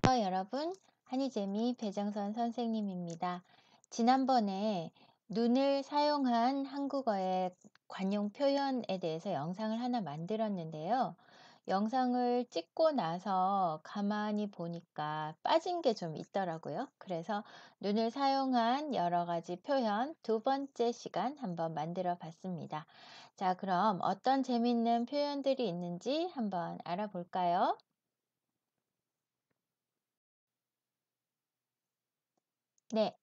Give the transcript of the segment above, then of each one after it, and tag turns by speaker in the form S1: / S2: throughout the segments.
S1: 안녕하세요, 여러분. 한이재미 배정선 선생님입니다. 지난번에 눈을 사용한 한국어의 관용 표현에 대해서 영상을 하나 만들었는데요. 영상을 찍고 나서 가만히 보니까 빠진 게 좀 있더라고요. 그래서 눈을 사용한 여러 가지 표현 두 번째 시간 한번 만들어 봤습니다. 자, 그럼 어떤 재밌는 표현들이 있는지 한번 알아볼까요? 네.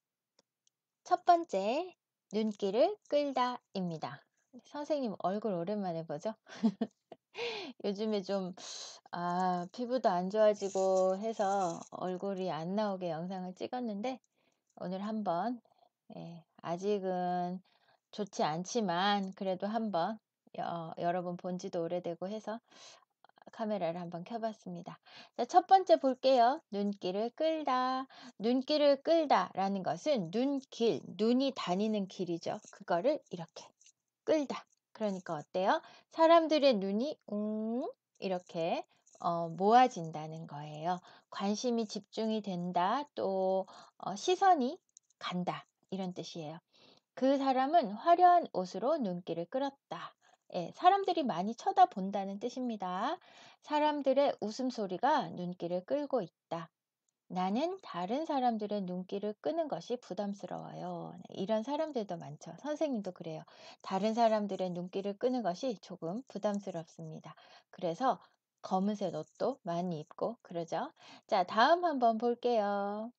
S1: 첫 번째, 눈길을 끌다입니다. 선생님 얼굴 오랜만에 보죠? 요즘에 좀, 피부도 안 좋아지고 해서 얼굴이 안 나오게 영상을 찍었는데, 오늘 한번, 아직은 좋지 않지만, 그래도 한번, 여러분 본 지도 오래되고 해서 카메라를 한번 켜봤습니다. 자, 첫 번째 볼게요. 눈길을 끌다. 눈길을 끌다라는 것은 눈길, 눈이 다니는 길이죠. 그거를 이렇게 끌다. 그러니까 어때요? 사람들의 눈이 이렇게 모아진다는 거예요. 관심이 집중이 된다. 또 시선이 간다. 이런 뜻이에요. 그 사람은 화려한 옷으로 눈길을 끌었다. 예, 사람들이 많이 쳐다본다는 뜻입니다. 사람들의 웃음소리가 눈길을 끌고 있다. 나는 다른 사람들의 눈길을 끄는 것이 부담스러워요. 네, 이런 사람들도 많죠. 선생님도 그래요. 다른 사람들의 눈길을 끄는 것이 조금 부담스럽습니다. 그래서 검은색 옷도 많이 입고 그러죠. 자, 다음 한번 볼게요.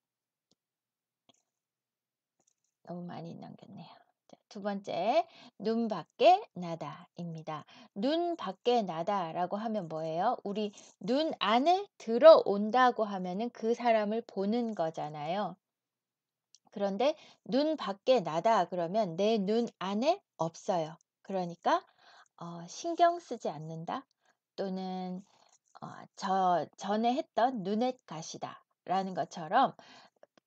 S1: 너무 많이 남겼네요. 자, 두 번째, 눈 밖에 나다입니다. 눈 밖에 나다라고 하면 뭐예요? 우리 눈 안에 들어온다고 하면은 그 사람을 보는 거잖아요. 그런데 눈 밖에 나다 그러면 내 눈 안에 없어요. 그러니까 신경 쓰지 않는다 또는 전에 했던 눈엣 가시다라는 것처럼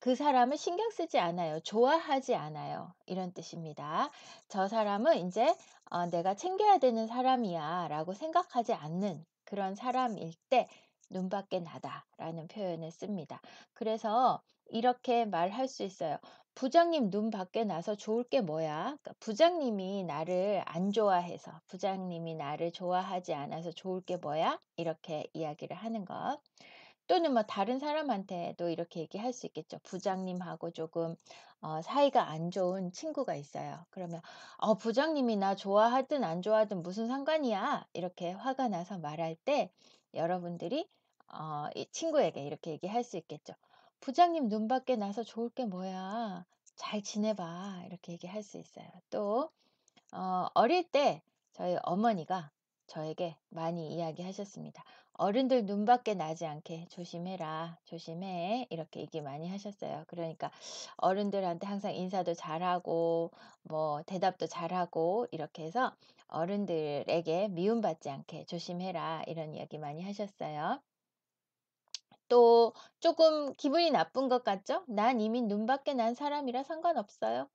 S1: 그 사람을 신경 쓰지 않아요. 좋아하지 않아요. 이런 뜻입니다. 저 사람은 이제 내가 챙겨야 되는 사람이야 라고 생각하지 않는 그런 사람일 때 눈밖에 나다라는 표현을 씁니다. 그래서 이렇게 말할 수 있어요. 부장님 눈 밖에 나서 좋을 게 뭐야? 그러니까 부장님이 나를 안 좋아해서, 부장님이 나를 좋아하지 않아서 좋을 게 뭐야? 이렇게 이야기를 하는 것. 또는 뭐 다른 사람한테도 이렇게 얘기할 수 있겠죠. 부장님하고 조금 사이가 안 좋은 친구가 있어요. 그러면 부장님이 나 좋아하든 안 좋아하든 무슨 상관이야? 이렇게 화가 나서 말할 때 여러분들이 이 친구에게 이렇게 얘기할 수 있겠죠. 부장님 눈 밖에 나서 좋을 게 뭐야? 잘 지내봐. 이렇게 얘기할 수 있어요. 또 어릴 때 저희 어머니가 저에게 많이 이야기하셨습니다. 어른들 눈 밖에 나지 않게 조심해라, 조심해. 이렇게 얘기 많이 하셨어요. 그러니까 어른들한테 항상 인사도 잘하고, 뭐, 대답도 잘하고, 이렇게 해서 어른들에게 미움받지 않게 조심해라. 이런 이야기 많이 하셨어요. 또 조금 기분이 나쁜 것 같죠? 난 이미 눈 밖에 난 사람이라 상관없어요.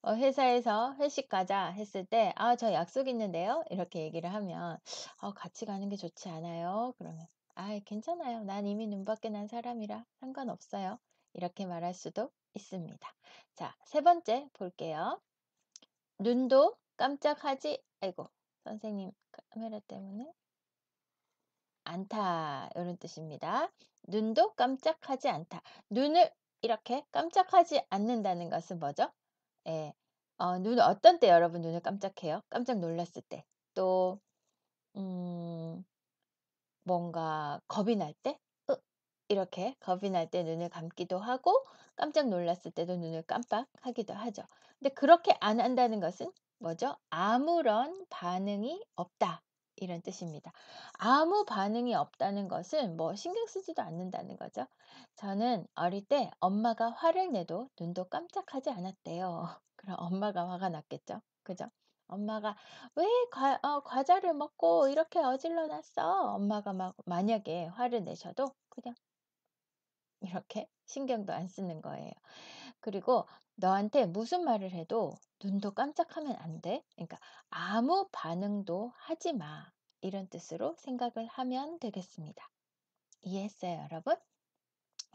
S1: 회사에서 회식 가자 했을 때, 저 약속 있는데요. 이렇게 얘기를 하면, 같이 가는 게 좋지 않아요? 그러면, 괜찮아요. 난 이미 눈 밖에 난 사람이라 상관없어요. 이렇게 말할 수도 있습니다. 자, 세 번째 볼게요. 눈도 깜짝하지, 아이고, 선생님 카메라 때문에 않다. 이런 뜻입니다. 눈도 깜짝하지 않다. 눈을 이렇게 깜짝하지 않는다는 것은 뭐죠? 예. 눈 어떤 때 여러분 눈을 깜짝해요? 깜짝 놀랐을 때. 또 음 뭔가 겁이 날 때? 이렇게 겁이 날 때 눈을 감기도 하고 깜짝 놀랐을 때도 눈을 깜빡하기도 하죠. 근데 그렇게 안 한다는 것은 뭐죠? 아무런 반응이 없다. 이런 뜻입니다. 아무 반응이 없다는 것은 뭐 신경 쓰지도 않는다는 거죠. 저는 어릴 때 엄마가 화를 내도 눈도 깜짝하지 않았대요. 그럼 엄마가 화가 났겠죠. 그죠? 엄마가 왜 과자를 먹고 이렇게 어질러 놨어? 엄마가 막 만약에 화를 내셔도 그냥 이렇게 신경도 안 쓰는 거예요. 그리고 너한테 무슨 말을 해도 눈도 깜짝하면 안 돼. 그러니까 아무 반응도 하지 마. 이런 뜻으로 생각을 하면 되겠습니다. 이해했어요, 여러분?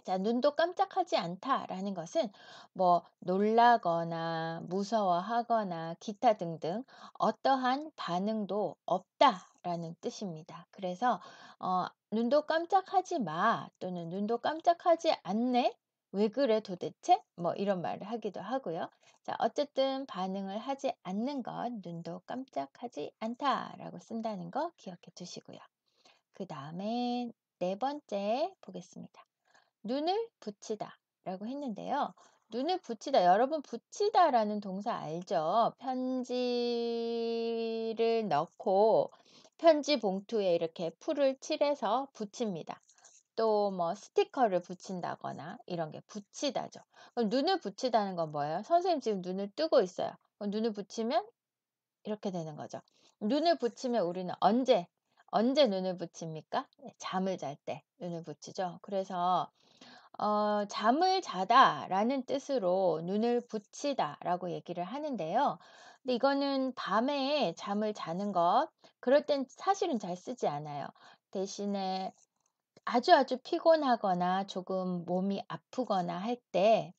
S1: 자, 눈도 깜짝하지 않다라는 것은 뭐 놀라거나 무서워하거나 기타 등등 어떠한 반응도 없다라는 뜻입니다. 그래서 눈도 깜짝하지 마 또는 눈도 깜짝하지 않네? 왜 그래 도대체? 뭐 이런 말을 하기도 하고요. 자, 어쨌든 반응을 하지 않는 것, 눈도 깜짝하지 않다라고 쓴다는 거 기억해 두시고요. 그 다음에 네 번째 보겠습니다. 눈을 붙이다 라고 했는데요. 눈을 붙이다. 여러분 붙이다라는 동사 알죠? 편지를 넣고 편지 봉투에 이렇게 풀을 칠해서 붙입니다. 또 뭐 스티커를 붙인다거나 이런 게 붙이다죠. 그럼 눈을 붙이다는 건 뭐예요? 선생님 지금 눈을 뜨고 있어요. 그럼 눈을 붙이면 이렇게 되는 거죠. 눈을 붙이면 우리는 언제 눈을 붙입니까? 네, 잠을 잘 때 눈을 붙이죠. 그래서 잠을 자다라는 뜻으로 눈을 붙이다라고 얘기를 하는데요. 근데 이거는 밤에 잠을 자는 것, 그럴 땐 사실은 잘 쓰지 않아요. 대신에 아주 피곤하거나 조금 몸이 아프거나 할 때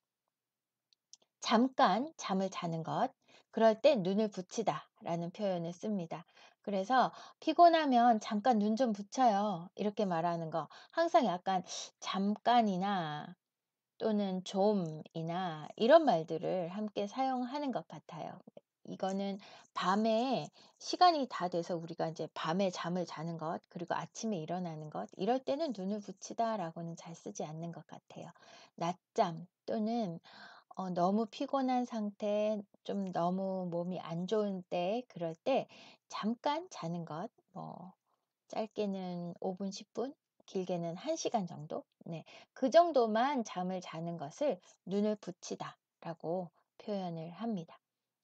S1: 잠깐 잠을 자는 것, 그럴 때 눈을 붙이다라는 표현을 씁니다. 그래서 피곤하면 잠깐 눈 좀 붙여요. 이렇게 말하는 거. 항상 약간 잠깐이나 또는 좀이나 이런 말들을 함께 사용하는 것 같아요. 이거는 밤에 시간이 다 돼서 우리가 이제 밤에 잠을 자는 것, 그리고 아침에 일어나는 것, 이럴 때는 눈을 붙이다라고는 잘 쓰지 않는 것 같아요. 낮잠 또는 너무 피곤한 상태, 좀 너무 몸이 안 좋은 때, 그럴 때 잠깐 자는 것, 뭐 짧게는 5분, 10분, 길게는 1시간 정도? 네. 그 정도만 잠을 자는 것을 눈을 붙이다라고 표현을 합니다.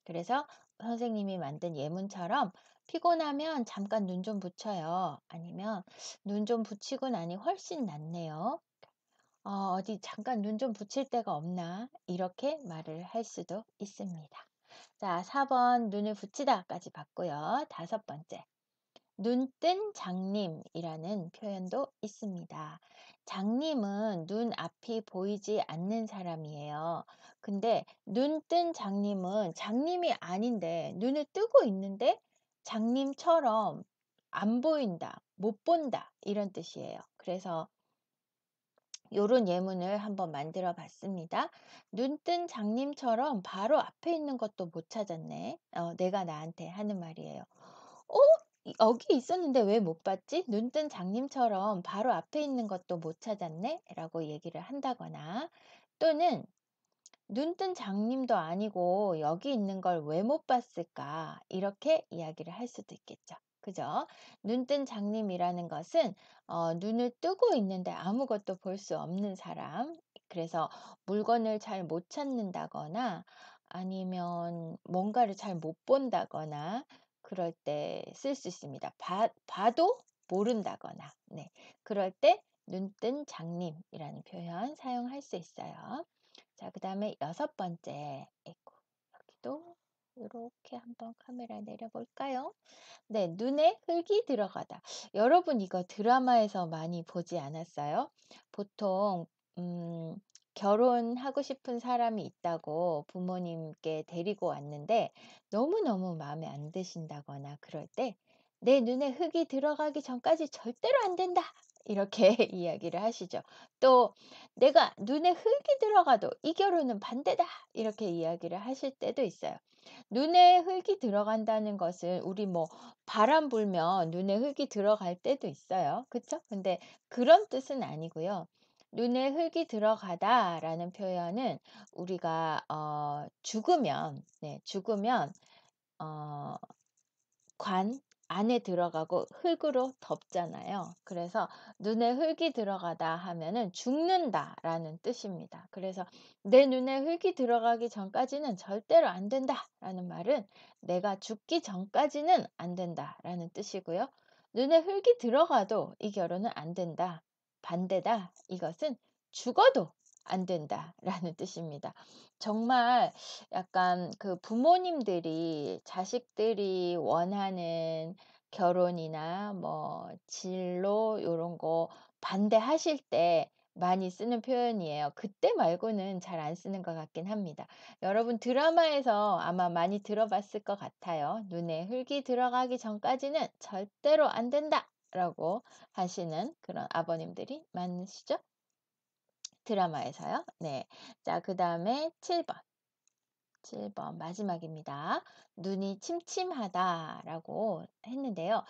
S1: 그래서 선생님이 만든 예문처럼 피곤하면 잠깐 눈 좀 붙여요. 아니면 눈 좀 붙이고 나니 훨씬 낫네요. 어디 잠깐 눈 좀 붙일 데가 없나? 이렇게 말을 할 수도 있습니다. 자, 4번 눈을 붙이다까지 봤고요. 다섯 번째. 눈뜬 장님이라는 표현도 있습니다. 장님은 눈 앞이 보이지 않는 사람이에요. 근데 눈뜬 장님은 장님이 아닌데 눈을 뜨고 있는데 장님처럼 안 보인다, 못 본다 이런 뜻이에요. 그래서 요런 예문을 한번 만들어 봤습니다. 눈뜬 장님처럼 바로 앞에 있는 것도 못 찾았네. 내가 나한테 하는 말이에요. 어? 여기 있었는데 왜 못 봤지? 눈뜬 장님처럼 바로 앞에 있는 것도 못 찾았네? 라고 얘기를 한다거나 또는 눈뜬 장님도 아니고 여기 있는 걸 왜 못 봤을까? 이렇게 이야기를 할 수도 있겠죠. 그죠? 눈뜬 장님이라는 것은 눈을 뜨고 있는데 아무것도 볼 수 없는 사람. 그래서 물건을 잘 못 찾는다거나 아니면 뭔가를 잘 못 본다거나 그럴 때 쓸 수 있습니다. 봐도 모른다거나. 네. 그럴 때 눈뜬 장님이라는 표현 사용할 수 있어요. 자, 그 다음에 여섯 번째. 아이고, 여기도 이렇게 한번 카메라 내려볼까요? 네, 눈에 흙이 들어가다. 여러분 이거 드라마에서 많이 보지 않았어요? 보통 음, 결혼하고 싶은 사람이 있다고 부모님께 데리고 왔는데 너무너무 마음에 안 드신다거나 그럴 때 내 눈에 흙이 들어가기 전까지 절대로 안 된다. 이렇게 이야기를 하시죠. 또 내가 눈에 흙이 들어가도 이 결혼은 반대다. 이렇게 이야기를 하실 때도 있어요. 눈에 흙이 들어간다는 것은 우리 뭐 바람 불면 눈에 흙이 들어갈 때도 있어요. 그쵸? 근데 그런 뜻은 아니고요. 눈에 흙이 들어가다라는 표현은 우리가 죽으면 죽으면 어 관 안에 들어가고 흙으로 덮잖아요. 그래서 눈에 흙이 들어가다 하면은 죽는다라는 뜻입니다. 그래서 내 눈에 흙이 들어가기 전까지는 절대로 안 된다라는 말은 내가 죽기 전까지는 안 된다라는 뜻이고요. 눈에 흙이 들어가도 이 결혼은 안 된다. 반대다. 이것은 죽어도 안 된다라는 뜻입니다. 정말 약간 그 부모님들이 자식들이 원하는 결혼이나 뭐 진로 요런 거 반대하실 때 많이 쓰는 표현이에요. 그때 말고는 잘 안 쓰는 것 같긴 합니다. 여러분 드라마에서 아마 많이 들어봤을 것 같아요. "눈에 흙이 들어가기 전까지는 절대로 안 된다."라고 하시는 그런 아버님들이 많으시죠? 드라마에서요. 네. 자 그다음에 7 번. 7번 마지막입니다. "눈이 침침하다."라고 했는데요.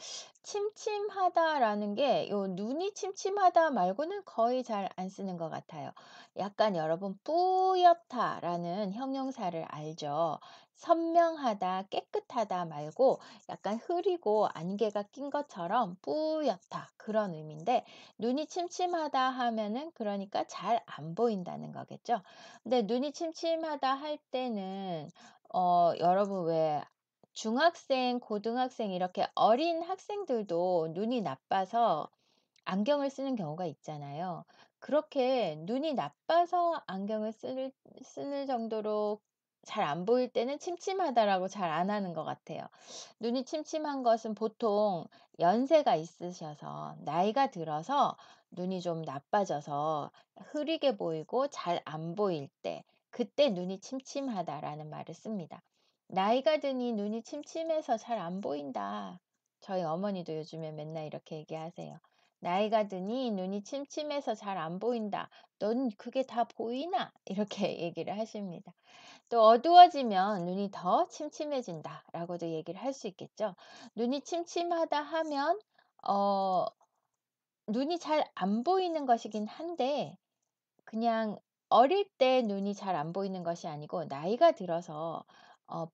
S1: 침침하다라는 게 요 눈이 침침하다 말고는 거의 잘 안 쓰는 것 같아요. 약간 여러분 뿌옇다라는 형용사를 알죠? 선명하다, 깨끗하다 말고 약간 흐리고 안개가 낀 것처럼 뿌옇다 그런 의미인데 눈이 침침하다 하면은 그러니까 잘 안 보인다는 거겠죠? 근데 눈이 침침하다 할 때는 여러분 왜 중학생, 고등학생 이렇게 어린 학생들도 눈이 나빠서 안경을 쓰는 경우가 있잖아요. 그렇게 눈이 나빠서 안경을 쓰는 정도로 잘 안 보일 때는 침침하다라고 잘 안 하는 것 같아요. 눈이 침침한 것은 보통 연세가 있으셔서 나이가 들어서 눈이 좀 나빠져서 흐리게 보이고 잘 안 보일 때 그때 눈이 침침하다라는 말을 씁니다. 나이가 드니 눈이 침침해서 잘 안 보인다. 저희 어머니도 요즘에 맨날 이렇게 얘기하세요. 나이가 드니 눈이 침침해서 잘 안 보인다. 넌 그게 다 보이나? 이렇게 얘기를 하십니다. 또 어두워지면 눈이 더 침침해진다라고도 얘기를 할 수 있겠죠. 눈이 침침하다 하면 어 눈이 잘 안 보이는 것이긴 한데 그냥 어릴 때 눈이 잘 안 보이는 것이 아니고 나이가 들어서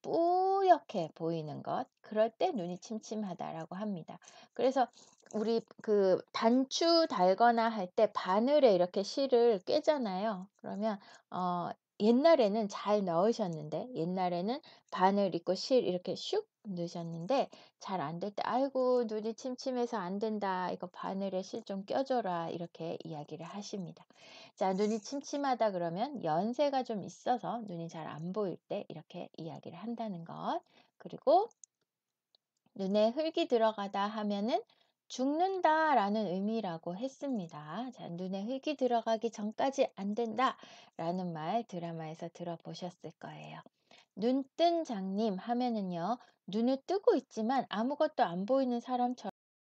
S1: 뿌옇게 보이는 것 그럴 때 눈이 침침하다라고 합니다. 그래서 우리 그 단추 달거나 할 때 바늘에 이렇게 실을 꿰잖아요. 그러면 옛날에는 잘 넣으셨는데 옛날에는 바늘 있고 실 이렇게 슉 넣으셨는데 잘 안 될 때 "아이고 눈이 침침해서 안 된다. 이거 바늘에 실 좀 껴 줘라." 이렇게 이야기를 하십니다. 자, 눈이 침침하다 그러면 연세가 좀 있어서 눈이 잘 안 보일 때 이렇게 이야기를 한다는 것. 그리고 눈에 흙이 들어가다 하면은 죽는다라는 의미라고 했습니다. 자, 눈에 흙이 들어가기 전까지 안 된다라는 말 드라마에서 들어보셨을 거예요. 눈뜬 장님 하면은요, 눈을 뜨고 있지만 아무것도 안 보이는 사람처럼